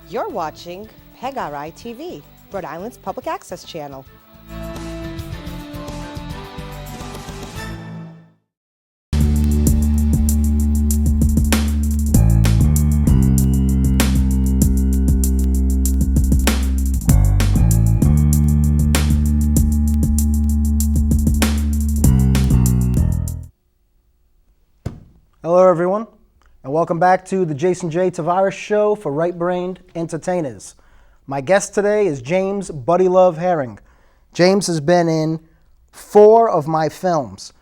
You're watching PEGRI TV, Rhode Island's public access channel. Hello everyone, and welcome back to the Jason J. Tavares Show for right-brained entertainers. My guest today is James Buddy Love Herring. James has been in 4 of my films.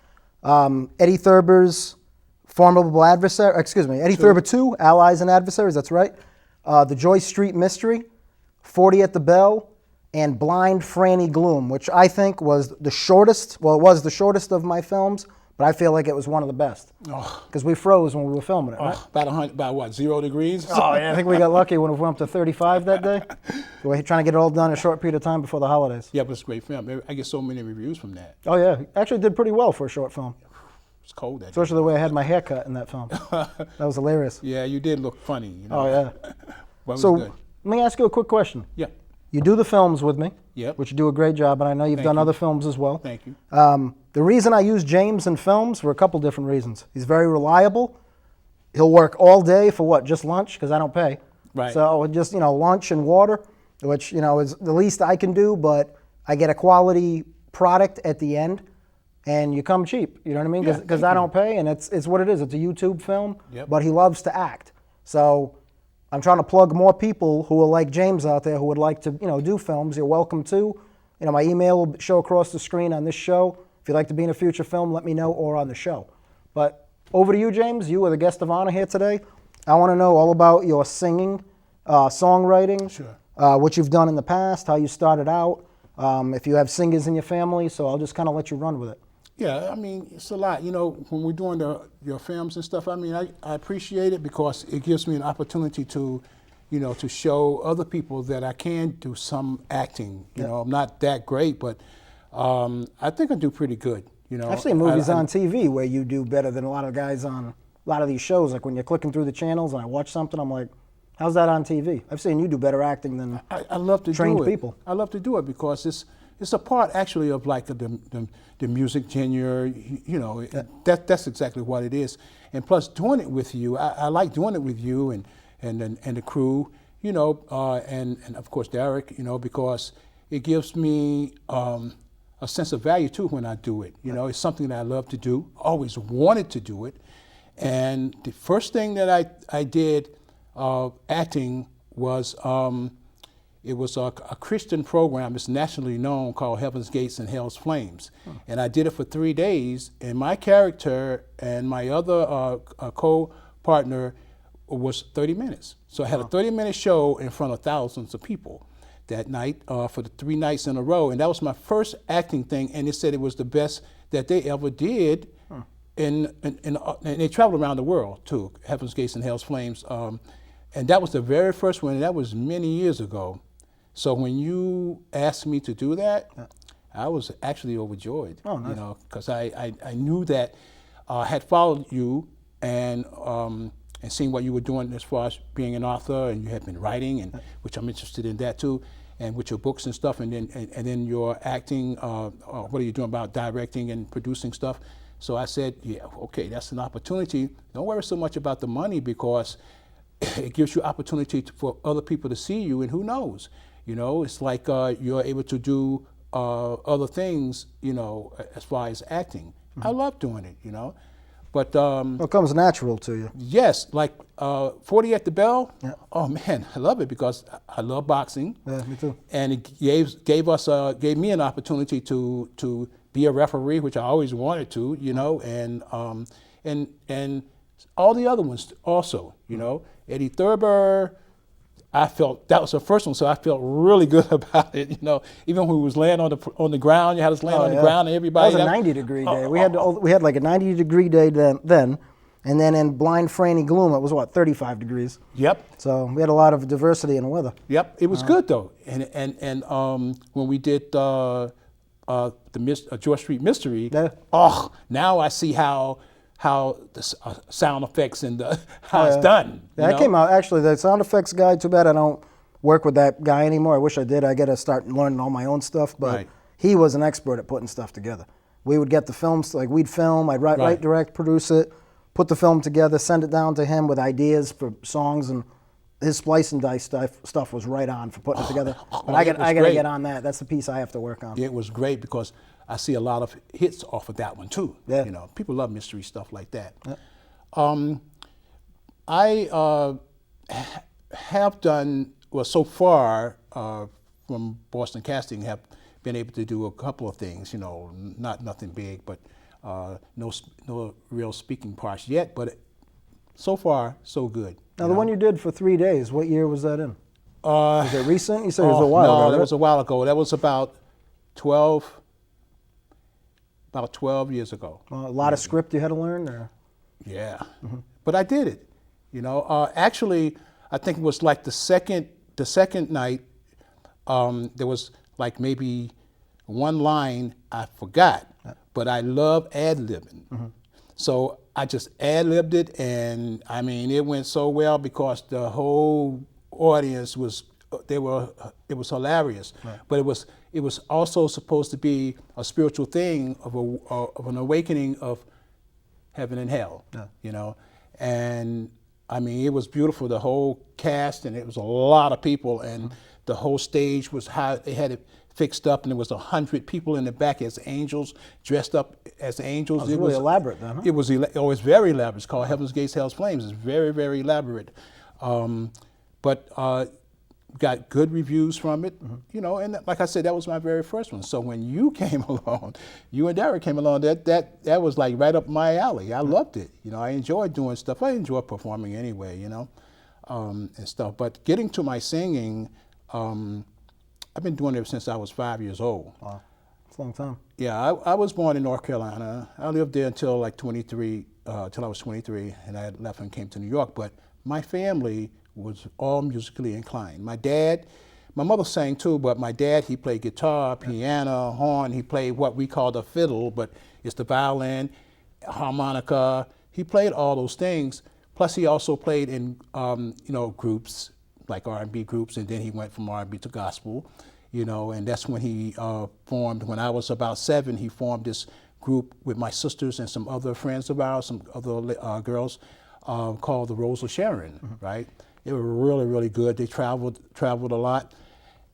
Eddie Thurber's Formidable Adversary, Eddie Thurber 2, Allies and Adversaries, that's right. The Joyce Street Mystery, 40 at the Bell, and Blind Franny Gloom, which I think was the shortest, well, it was the shortest of my films, but I feel like it was one of the best. Because we froze when we were filming it, right? About what, 0 degrees? Oh, yeah, I think we got lucky when it went up to 35 that day. We were trying to get it all done in a short period of time before the holidays. Yeah, but it's a great film. I get so many reviews from that. Oh, yeah. Actually did pretty well for a short film. It's cold that day. Especially the way I had my hair cut in that film. That was hilarious. Yeah, you did look funny. You know? Oh, yeah. But it was So good. let me ask you a quick question. Yeah. You do the films with me, Yep. which you do a great job, and I know you've Thank done you. other films as well. Thank you. The reason I use James in films for a couple different reasons. He's very reliable. He'll work all day for what, just lunch? Because I don't pay. Right. So just, lunch and water, which, is the least I can do, but I get a quality product at the end, and you come cheap. You know what I mean? Yeah, Because thank I you. don't pay, and it's what it is. It's a YouTube film, Yep. but he loves to act. So I'm trying to plug more people who are like James out there who would like to, do films. You're welcome to. My email will show across the screen on this show. If you'd like to be in a future film, let me know, or on the show. But over to you, James. You are the guest of honor here today. I want to know all about your singing, songwriting, Sure. What you've done in the past, how you started out, if you have singers in your family. So I'll just kind of let you run with it. Yeah, I mean, it's a lot. When we're doing your films and stuff, I mean, I appreciate it because it gives me an opportunity to, to show other people that I can do some acting. I'm not that great, but I think I do pretty good. I've seen movies on TV where you do better than a lot of guys on a lot of these shows. Like when you're clicking through the channels and I watch something, I'm like, how's that on TV? I've seen you do better acting than I love to trained do it. people. I love to do it because it's a part actually of like the music genre. That's exactly what it is. And plus doing it with you, I like doing it with you and the crew. And of course Derek. Because it gives me a sense of value too when I do it. It's something that I love to do. Always wanted to do it. And the first thing that I did acting was. It was a Christian program. It's nationally known called Heaven's Gates and Hell's Flames. And I did it for 3 days. And my character and my other co-partner was 30 minutes. So I had a 30-minute show in front of thousands of people that night for the 3 nights in a row. And that was my first acting thing. And they said it was the best that they ever did. And they traveled around the world too, Heaven's Gates and Hell's Flames. And that was the very first one. And that was many years ago. So when you asked me to do that, I was actually overjoyed. Oh, nice. Because I knew that I had followed you and seen what you were doing as far as being an author, and you had been writing, and which I'm interested in that too, and with your books and stuff, and then your acting. What are you doing about directing and producing stuff? So I said, yeah, okay, that's an opportunity. Don't worry so much about the money because it gives you opportunity for other people to see you, and who knows. It's like you're able to do other things, as far as acting. I love doing it, But It comes natural to you. yes, like 40 at the Bell. Yeah. Oh man, I love it because I love boxing. Yeah, me too. And it gave me an opportunity to be a referee, which I always wanted to, and all the other ones also, Eddie Thurber. I felt that was the first one, so I felt really good about it. Even when we was laying on the ground, you had us laying on the ground, and everybody. That was a 90-degree day. We had like a 90-degree day then, and then in Blind Franny Gloom, it was 35 degrees. Yep. So we had a lot of diversity in the weather. Yep. It was good though, and when we did the George Street Mystery, now I see how the sound effects and how it's done. Yeah, that came out, actually, the sound effects guy, too bad I don't work with that guy anymore. I wish I did. I got to start learning all my own stuff. But Right. he was an expert at putting stuff together. We would get the films, like we'd film, I'd write, Right. direct, produce it, put the film together, send it down to him with ideas for songs, and his splice and dice stuff was right on for putting it together. But I got to great. get on that. That's the piece I have to work on. It was great because I see a lot of hits off of that one too. Yeah. You know, people love mystery stuff like that. I have done, well, so far from Boston Casting, have been able to do a couple of things. You know, nothing big, but no real speaking parts yet. But so far, so good. Now, the one you did for 3 days, what year was that in? Was it recent? You said it was a while no, ago. that right? was a while ago. That was about 12 years ago. A lot of script you had to learn? Or? Yeah, but I did it. You know, actually, I think it was like the second night. There was like maybe one line I forgot, but I love ad-libbing. So I just ad-libbed it, and I mean, it went so well because the whole audience was, it was hilarious. Right. But it was also supposed to be a spiritual thing of an awakening of heaven and hell. Yeah. You know, and I mean, it was beautiful. The whole cast, and it was a lot of people, and the whole stage was how they had it fixed up, and there was 100 people in the back as angels, dressed up as angels. It was really elaborate then, huh? It was it's very elaborate. It's called Heaven's Gates, Hell's Flames. It's very, very elaborate. But got good reviews from it, you know, and like I said, that was my very first one. So when you came along, you and Derek came along, that was like right up my alley. I loved it. You know, I enjoyed doing stuff. I enjoy performing anyway, you know, and stuff. But getting to my singing, I've been doing it ever since I was 5 years old. Wow, it's a long time. Yeah, I was born in North Carolina. I lived there until like 23, till I was 23, and I left and came to New York. But my family was all musically inclined. My mother sang too, but my dad, he played guitar, piano, horn. He played what we call the fiddle, but it's the violin, harmonica. He played all those things. Plus, he also played in you know, groups like R&B groups, and then he went from R&B to gospel, you know, and that's when he formed. When I was about 7, he formed this group with my sisters and some other friends of ours, some other girls, called the Rose of Sharon, right? They were really, really good. They traveled a lot.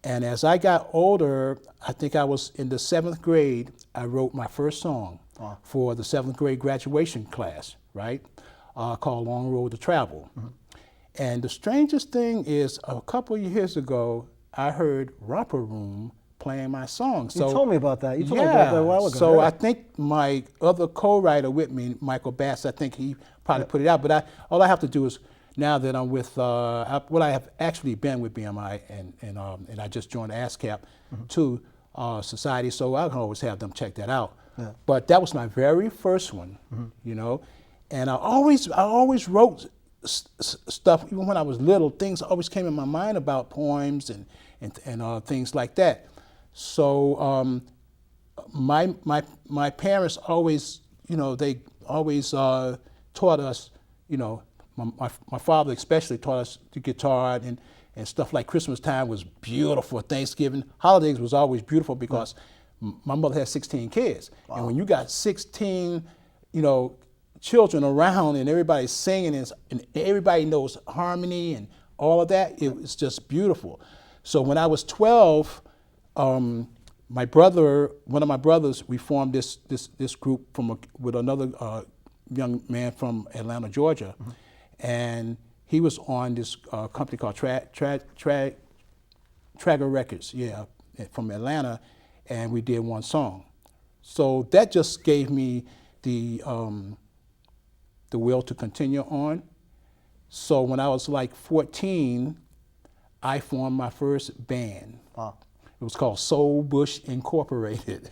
And as I got older, I think I was in the 7th grade, I wrote my first song for the 7th grade graduation class, right? Called Long Road to Travel. And the strangest thing is, a couple of years ago, I heard Romper Room playing my song. So, you told me about that. You told me about that a while ago. so yeah. I think my other co-writer with me, Michael Bass, I think he probably put it out. But all I have to do is, now that I'm with, I have actually been with BMI, and I just joined ASCAP to Society, so I can always have them check that out. Yeah. But that was my very first one, you know, and I always wrote stuff, even when I was little. Things always came in my mind about poems and things like that. So my parents always, you know, they always taught us, you know, my father especially taught us the guitar and stuff like Christmas time was beautiful. Thanksgiving, holidays was always beautiful because my mother had 16 kids. Wow. And when you got 16, you know, children around and everybody's singing and everybody knows harmony and all of that, it was just beautiful. So when I was 12, my brother, one of my brothers, we formed this group with another young man from Atlanta, Georgia, and he was on this company called Trager Records, yeah, from Atlanta, and we did one song. So that just gave me the will to continue on. So when I was like 14, I formed my first band. Wow. It was called Soul Bush Incorporated.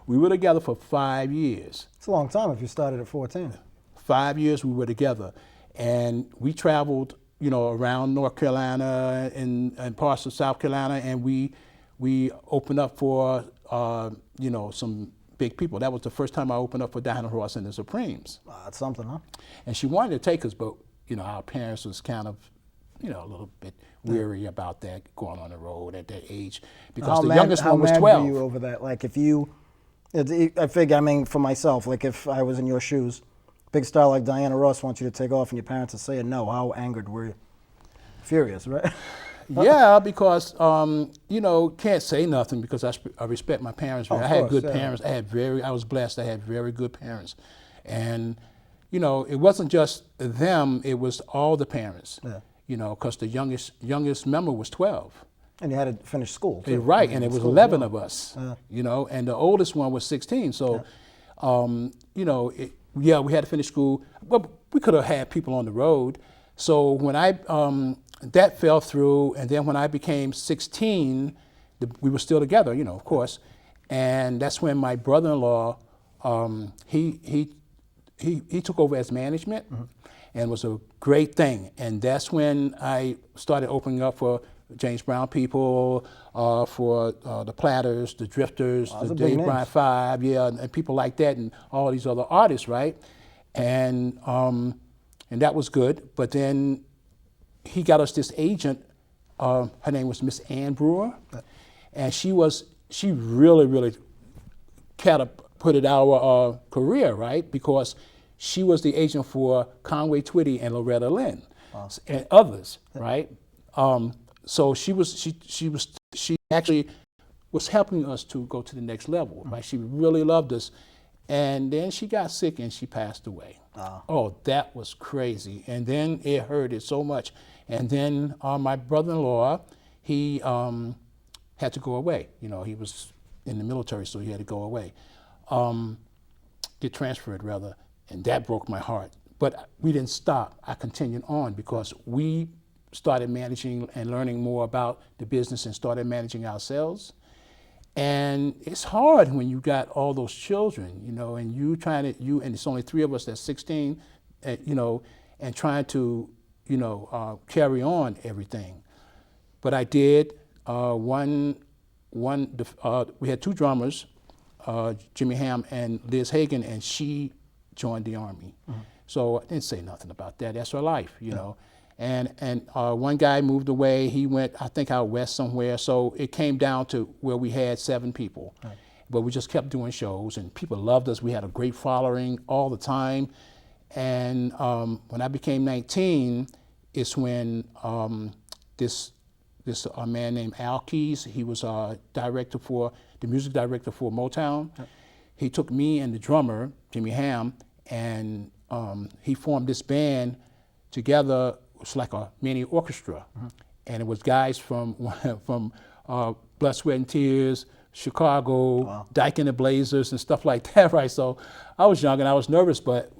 We were together for 5 years. It's a long time if you started at 14. 5 years we were together. And we traveled, you know, around North Carolina and parts of South Carolina, and we opened up for, you know, some big people. That was the first time I opened up for Diana Ross and the Supremes. That's something, huh? And she wanted to take us, but, you know, our parents was kind of a little bit weary about that, going on the road at that age, because How the mad- youngest how one was mad 12. were you over that? Like if you, I figure, I mean, for myself, like if I was in your shoes, big star like Diana Ross wants you to take off and your parents are saying no, how angered were you? Furious, right? Yeah, because can't say nothing because I respect my parents. Oh, of I had course, good yeah. parents. I was blessed. I had very good parents, and it wasn't just them. It was all the parents. Yeah. Because the youngest member was 12. And you had to finish school, too. You're right, I mean, and it was school, 11 yeah. of us. Yeah. And the oldest one was 16. So, we had to finish school. Well, we could have had people on the road. So when that fell through, and then when I became 16, we were still together, of course. And that's when my brother-in-law, he took over as management, and was a great thing. And that's when I started opening up for James Brown people, for the Platters, the Drifters, Those the are big Dave names. Bryant Five, and people like that, and all these other artists, right? And that was good. But then he got us this agent. Her name was Miss Ann Brewer, and she really, really catapulted our career, right? Because she was the agent for Conway Twitty and Loretta Lynn, and others, right? So she actually was helping us to go to the next level, right? She really loved us, and then she got sick and she passed away. Oh, that was crazy, and then it hurted so much. And then my brother-in-law, he had to go away. He was in the military, so he had to go away, get transferred rather, and that broke my heart. But we didn't stop. I continued on because we started managing and learning more about the business and started managing ourselves. And it's hard when you got all those children, and and it's only 3 of us that's 16, and trying to, carry on everything. But I did. We had 2 drummers, Jimmy Ham and Liz Hagan, and she joined the Army. So I didn't say nothing about that. That's her life, know. And one guy moved away. He went, I think, out west somewhere. So it came down to where we had 7 people. Right. But we just kept doing shows, and people loved us. We had a great following all the time. And when I became 19, it's when this man named Al Keys, he was the music director for Motown. Right. He took me and the drummer, Jimmy Ham, and he formed this band together. It's like a mini orchestra, and it was guys from Blood, Sweat and Tears, Chicago, Dyke and the Blazers, and stuff like that, right? So I was young and I was nervous, but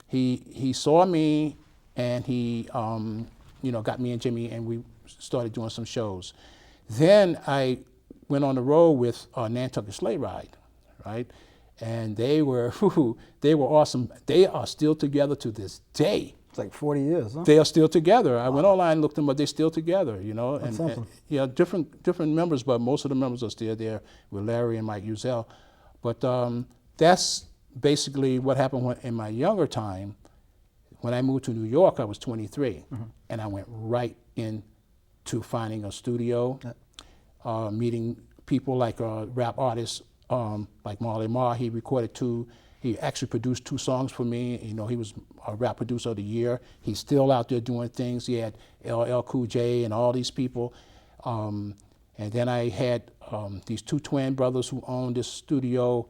he saw me, and he got me and Jimmy, and we started doing some shows. Then I went on the road with Nantucket Sleigh Ride, right? And they were awesome. They are still together to this day. It's like 40 years, huh? They are still together. I went online and looked them up. They're still together, That's awesome. And different members, but most of the members are still there with Larry and Mike Uzel. But that's basically what happened in my younger time. When I moved to New York, I was 23, and I went right into finding a studio, meeting people like rap artists like Marley Marl. He actually produced 2 songs for me. He was a rap producer of the year. He's still out there doing things. He had LL Cool J and all these people. And then I had these 2 twin brothers who owned this studio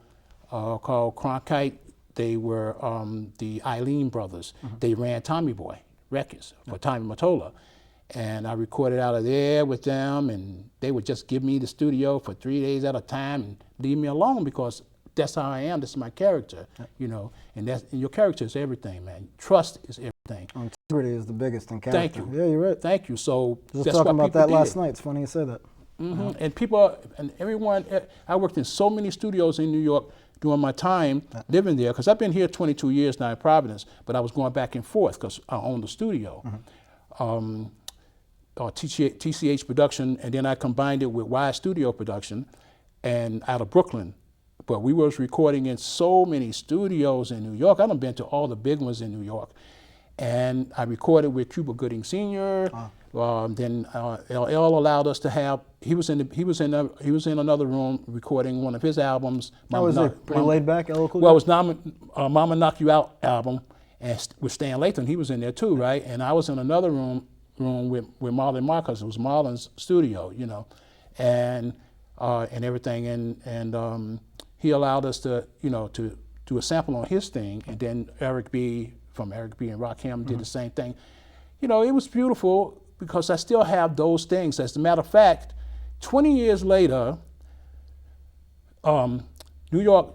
called Cronkite. They were the Eileen brothers. They ran Tommy Boy Records for Tommy Mottola. And I recorded out of there with them, and they would just give me the studio for 3 days at a time and leave me alone, because that's how I am. This is my character, and your character is everything, man. Trust is everything. Integrity is the biggest in character. Thank you. Yeah, you're right. Thank you. So Just that's talking what about that people last did. night. It's funny you say that. And people and everyone. I worked in so many studios in New York during my time living there, because I've been here 22 years now in Providence, but I was going back and forth because I owned the studio. TCH Production, and then I combined it with Y Studio Production, and out of Brooklyn. But we was recording in so many studios in New York. I done been to all the big ones in New York. and I recorded with Cuba Gooding Sr. Then LL allowed us to have. He was in another room recording one of his albums. That was it. Pretty laid back. LL Cool J? Well, it was Mama Knock You Out album, and with Stan Lathan, he was in there too, right? And I was in another room with Marlon Marcus. It was Marlon's studio, you know, and everything, and he allowed us to, you know, to do a sample on his thing, and then Eric B. and Rakim did the same thing. You know, it was beautiful because I still have those things. As a matter of fact, 20 years later, New York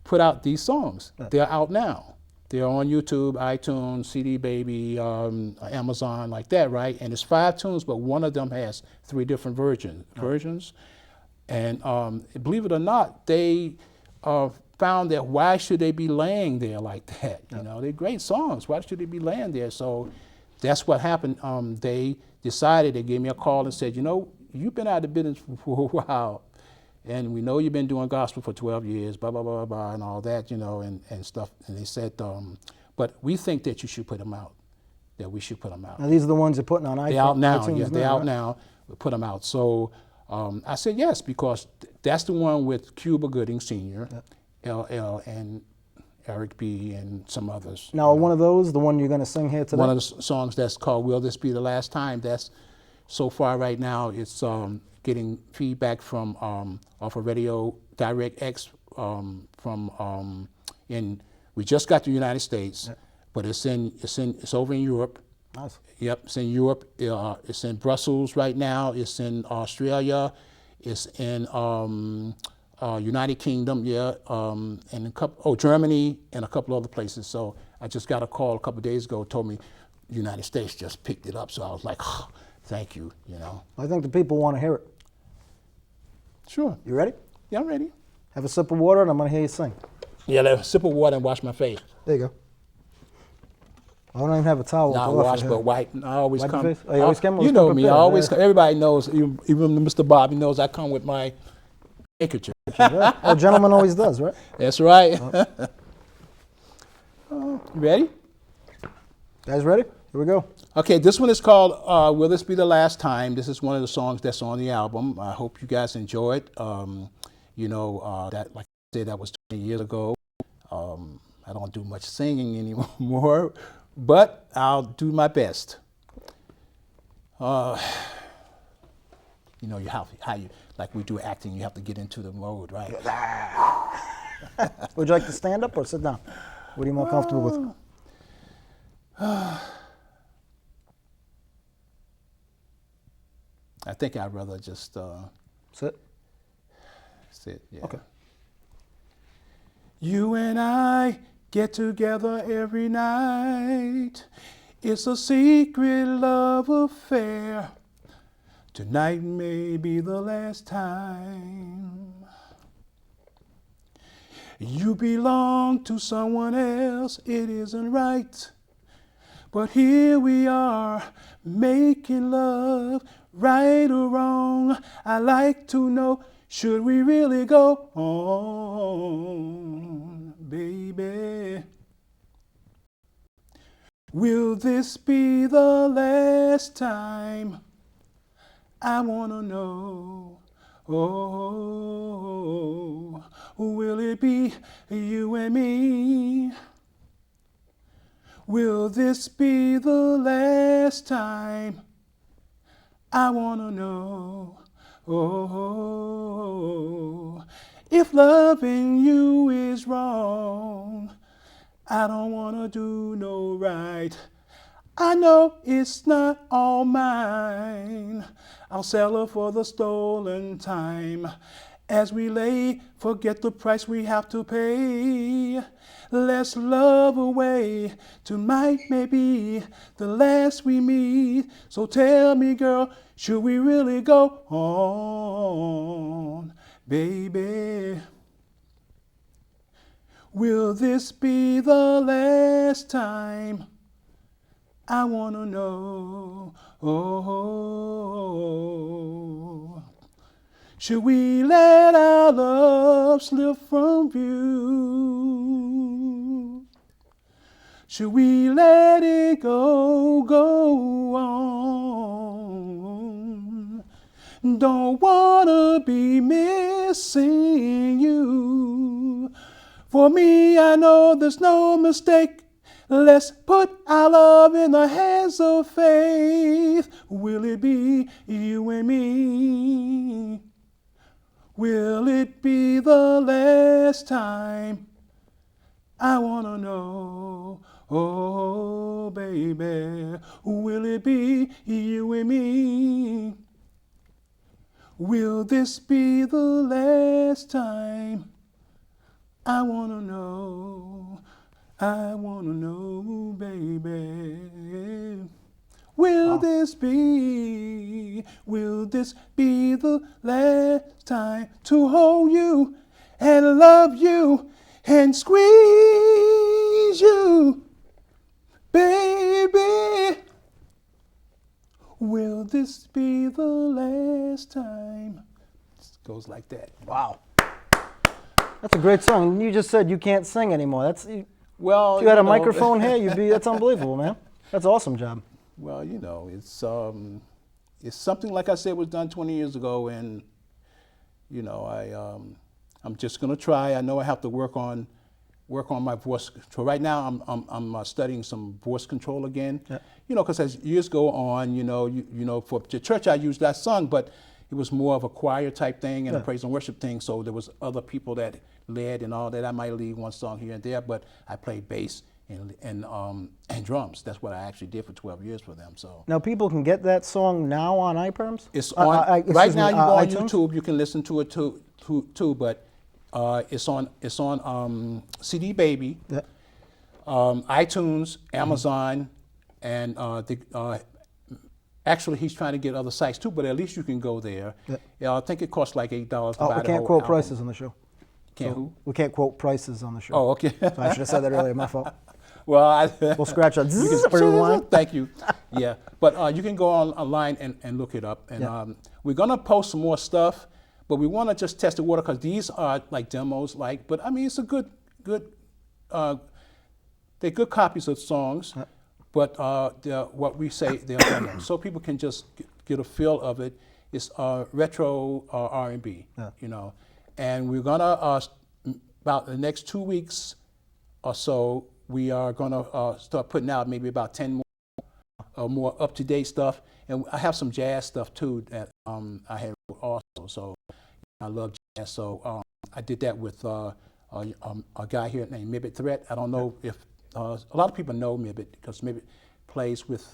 put out these songs. They're out now. They're on YouTube, iTunes, CD Baby, Amazon, like that, right? And it's 5 tunes, but one of them has 3 different versions. And believe it or not, they found that why should they be laying there like that? You know, they're great songs. Why should they be laying there? So that's what happened. They decided, they gave me a call and said, you know, you've been out of business for a while, and we know you've been doing gospel for 12 years, blah, blah, blah, blah, blah, and all that, you know, and stuff. And they said, but we think that you should put them out, that we should put them out. Now, these are the ones you're putting on iTunes? They're out now, iTunes yeah, they're out right? now. We put them out. So I said yes, because that's the one with Cuba Gooding Sr., LL, and Eric B. and some others. Now, one of those, the one you're going to sing here today? One of the songs that's called Will This Be the Last Time, that's so far right now, it's getting feedback from off of Radio Direct X we just got to the United States, but it's over in Europe. Nice. Yep, it's in Europe. It's in Brussels right now. It's in Australia. It's in United Kingdom, and Germany and a couple other places. So I just got a call a couple of days ago, told me the United States just picked it up. So I was like, oh, thank you, you know. I think the people want to hear it. Sure. You ready? Yeah, I'm ready. Have a sip of water and I'm going to hear you sing. Yeah, let a sip of water and wash my face. There you go. I don't even have a towel. Not wash, but wipe. I always wipe come. Your face? Oh, you always come? You know me. I always come. Everybody knows, even Mr. Bobby knows I come with my handkerchief. Right. Oh, gentleman always does, right? That's right. You ready? Guys ready? Here we go. Okay, this one is called Will This Be the Last Time? This is one of the songs that's on the album. I hope you guys enjoy it. You know, that, like I said, that was 20 years ago. I don't do much singing anymore, but I'll do my best. You know, how you like we do acting, you have to get into the mode, right? Would you like to stand up or sit down? What are you more comfortable with? I think I'd rather just Sit? sit, yeah. Okay. You and I get together every night. It's a secret love affair. Tonight may be the last time. You belong to someone else, it isn't right. But here we are, making love, right or wrong. I like to know, should we really go on, baby? Will this be the last time? I wanna know. Oh, will it be you and me? Will this be the last time? I wanna know. Oh, if loving you is wrong, I don't wanna do no right. I know it's not all mine. I'll settle for the stolen time. As we lay, forget the price we have to pay. Let's love away. Tonight may be the last we meet. So tell me, girl, should we really go on, baby? Will this be the last time? I wanna know. Oh, should we let our love slip from view? Should we let it go on? Don't wanna be missing you. For me, I know there's no mistake. Let's put our love in the hands of faith. Will it be you and me? Will it be the last time? I wanna know, oh baby, will it be you and me? Will this be the last time? I wanna know, baby. Will this be the last time to hold you and love you and squeeze you, baby? Will this be the last time? It goes like that. Wow. That's a great song. And you just said you can't sing anymore. Well, if you had a microphone here, that's unbelievable, man. That's an awesome job. Well, it's something, like I said, was done 20 years ago, and I'm just gonna try. I know I have to work on my voice control. Right now, I'm studying some voice control again. Yeah. Because as years go on, for the church I used, I sung, but it was more of a choir type thing and a praise and worship thing. So there was other people that led and all that. I might lead one song here and there, but I played bass and drums. That's what I actually did for 12 years for them. So now people can get that song now on iPerms. It's on right now. You go on iTunes? YouTube. You can listen to it too. But it's on CD Baby, iTunes, Amazon, and actually he's trying to get other sites too. But at least you can go there. I think it costs like $8 to buy the whole we can't quote album. prices on the show. We can't quote prices on the show. Oh, okay. So I should have said that earlier. My fault. Well, we'll scratch that. Rewind. Thank you. Yeah, but you can go online and look it up. And we're gonna post some more stuff, but we want to just test the water because these are like demos. But I mean, it's a good. They're good copies of songs, but what we say they're demos, so people can just get a feel of it. It's retro R&B, and we're gonna about the next 2 weeks or so. We are going to start putting out maybe about 10 more up-to-date stuff. And I have some jazz stuff, too, that I had also. So I love jazz. So I did that with a guy here named Mibbit Threat. I don't know if a lot of people know Mibbit because Mibbit plays with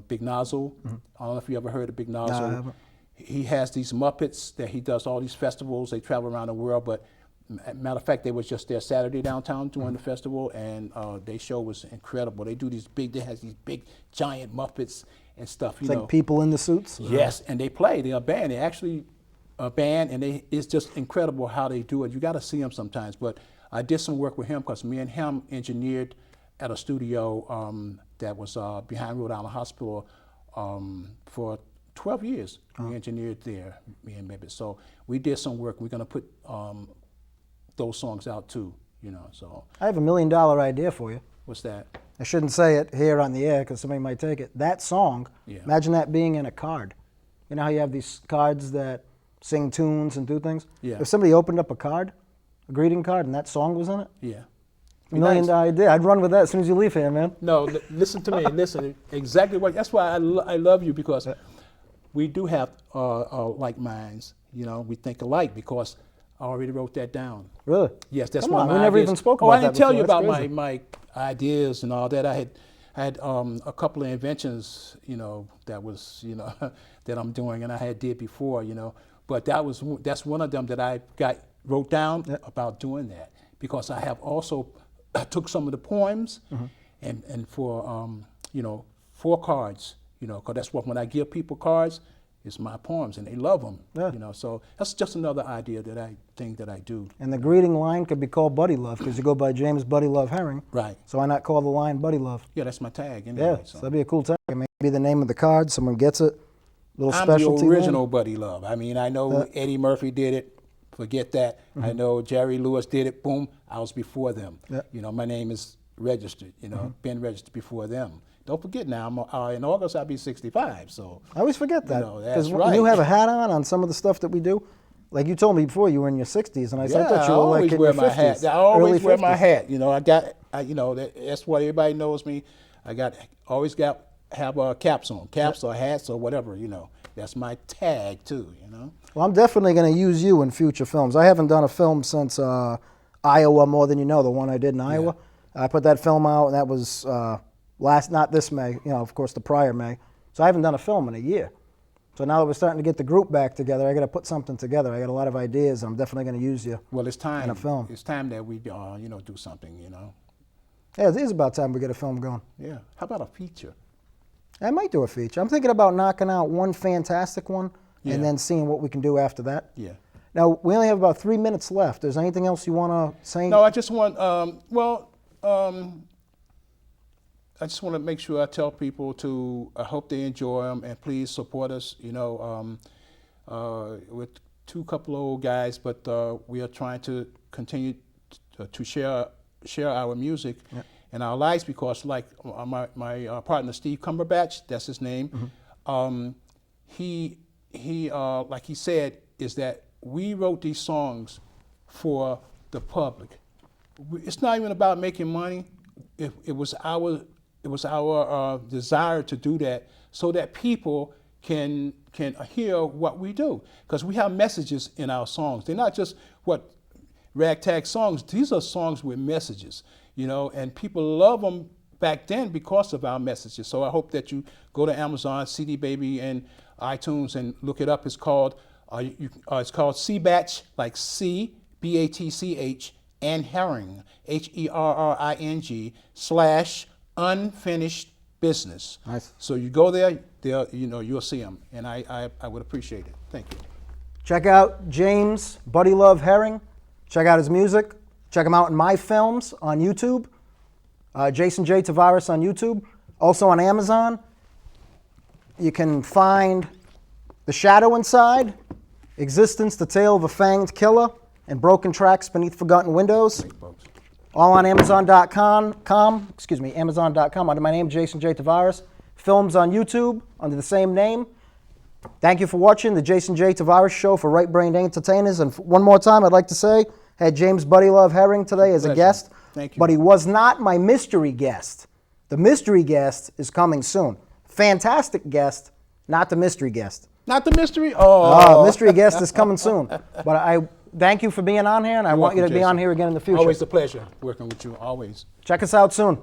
Big Nozzle. Mm-hmm. I don't know if you ever heard of Big Nozzle. No, I haven't. He has these Muppets that he does all these festivals. They travel around the world, but matter of fact, they was just there Saturday downtown during the festival, and their show was incredible. They do they have these big giant Muppets and stuff. It's like people in the suits? Yes, and they play. They're a band. They're actually a band, and it's just incredible how they do it. You got to see them sometimes. But I did some work with him because me and him engineered at a studio that was behind Rhode Island Hospital for 12 years. We engineered there, me and Mibbit. So we did some work. We're going to put those songs out too, so. I have $1 million idea for you. What's that? I shouldn't say it here on the air because somebody might take it. That song, imagine that being in a card. You know how you have these cards that sing tunes and do things? Yeah. If somebody opened up a card, a greeting card, and that song was in it, Yeah. $1 million idea. I'd run with that as soon as you leave here, man. No, listen to me. Listen, exactly what. That's why I love you because we do have like minds. We think alike because I already wrote that down. Really? Yes, that's Come one on, of my we never ideas. even spoke about that I didn't tell you before. about That's my ideas and all that. I had a couple of inventions, that was, that I'm doing and I had did before, But that's one of them that I wrote down about doing that because I have also took some of the poems and for 4 cards, because that's what when I give people cards. It's my poems, and they love them. Yeah. So that's just another idea that I think that I do. And the greeting line could be called Buddy Love because you go by James Buddy Love Herring. Right. So why not call the line Buddy Love? Yeah, that's my tag. Anyway, so that'd be a cool tag. It may be the name of the card. Someone gets it. Little specialty. I'm the original Buddy Love. I mean, I know Eddie Murphy did it. Forget that. I know Jerry Lewis did it. Boom. I was before them. My name is registered, been registered before them. Don't forget now, in August I'll be 65, so. I always forget that. That's when right. you have a hat on some of the stuff that we do, like you told me before, you were in your 60s, and I thought you were like in your 50s. I always early wear 50s. my hat. That's what everybody knows me. Always have caps on, or hats or whatever. That's my tag too. Well, I'm definitely going to use you in future films. I haven't done a film since Iowa, More Than You Know, the one I did in Iowa. I put that film out, and that was not this May, of course, the prior May. So I haven't done a film in a year. So now that we're starting to get the group back together, I got to put something together. I got a lot of ideas, and I'm definitely going to use you. Well, it's time in a film. It's time that we, do something. Yeah, it is about time we get a film going. Yeah. How about a feature? I might do a feature. I'm thinking about knocking out one fantastic one and then seeing what we can do after that. Yeah. Now, we only have about 3 minutes left. Is there anything else you want to say? No, I just want. I just want to make sure I tell people I hope they enjoy them, and please support us. With couple of old guys, but we are trying to continue to share our music and our lives, because like my partner Steve Cumberbatch, that's his name. He like he said, is that we wrote these songs for the public. It's not even about making money. It was our desire to do that so that people can hear what we do, because we have messages in our songs. They're not just ragtag songs. These are songs with messages, and people love them back then because of our messages. So I hope that you go to Amazon, CD Baby, and iTunes and look it up. It's called C-Batch, like C-B-A-T-C-H, and Herring, Herring, /unfinished business. Nice. So you go there, you'll see them, and I would appreciate it. Thank you. Check out James Buddy Love Herring. Check out his music. Check him out in my films on YouTube. Jason J. Tavares on YouTube. Also on Amazon. You can find The Shadow Inside, Existence, The Tale of a Fanged Killer, and Broken Tracks Beneath Forgotten Windows. Thanks, folks. All on Amazon.com, Amazon.com, under my name, Jason J. Tavares. Films on YouTube under the same name. Thank you for watching the Jason J. Tavares Show for Right Brained Entertainers. And one more time, I'd like to say, I had James Buddy Love Herring today as a guest. Thank you. But he was not my mystery guest. The mystery guest is coming soon. Fantastic guest, not the mystery guest. Not the mystery? Oh. Mystery guest is coming soon. But I thank you for being on here, and I want you to be on here again in the future. Always a pleasure working with you, always. Check us out soon.